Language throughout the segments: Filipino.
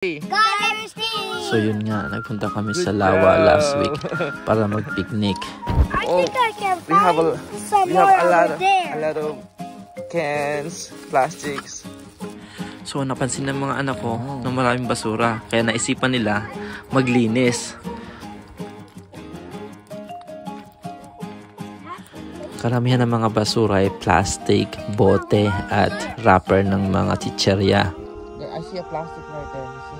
So yun nga, nagpunta kami sa Lawa last week para mag-picnic. Oh, we have a lot of cans, plastics. So napansin ng mga anak ko na maraming basura, kaya naisipan nila maglinis. Karamihan ng mga basura ay plastic, bote at wrapper ng mga chicherya. I see a plastic right there, you see?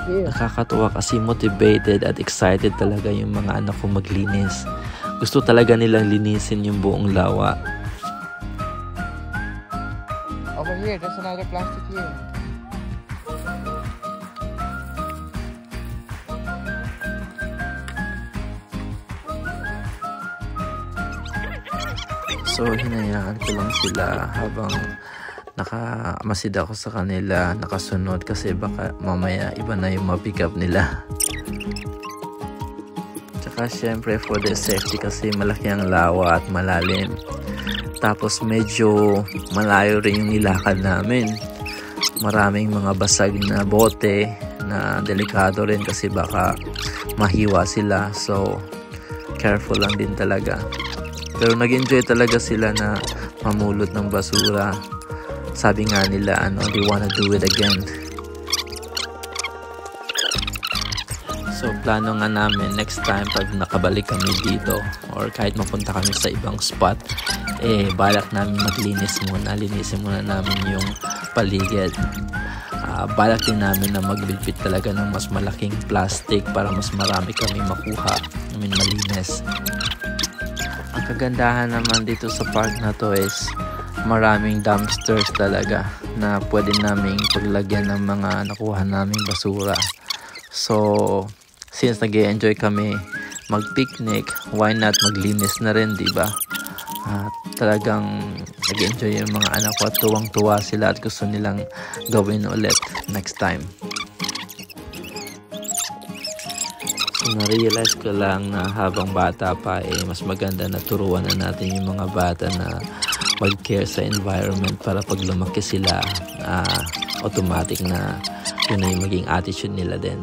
Nakakatuwa kasi motivated at excited talaga yung mga anak ko maglinis. Gusto talaga nilang linisin yung buong Lawa. Over here, there's another plastic here. So hinayaan ko lang sila habang nakamasid ako sa kanila, nakasunod kasi baka mamaya iba na yung ma-pick up nila. Tsaka syempre for their safety kasi malaki ang Lawa at malalim. Tapos medyo malayo rin yung nilakad namin. Maraming mga basag na bote na delikado rin kasi baka mahiwa sila. So careful lang din talaga. Pero nag-enjoy talaga sila na mamulot ng basura. Sabi nga nila, they wanna do it again. So, plano nga namin next time pag nakabalik kami dito or kahit mapunta kami sa ibang spot, balak namin maglinis muna. Linisin muna namin yung paligid. Balak din namin na magbitbit talaga ng mas malaking plastic para mas marami kami makuha. Malinis. Ang kagandahan naman dito sa park na to is maraming dumpsters talaga na pwede naming paglagyan ng mga nakuha naming basura. So, since nag-enjoy kami mag-picnic, why not maglinis na rin, diba? Talagang nag-enjoy yung mga anak ko at tuwang-tuwa sila at gusto nilang gawin ulit next time. So, na-realize ko lang na habang bata pa, mas maganda na turuan na natin yung mga bata na mag-care sa environment para pag lumaki sila, automatic na yun na yung maging attitude nila din.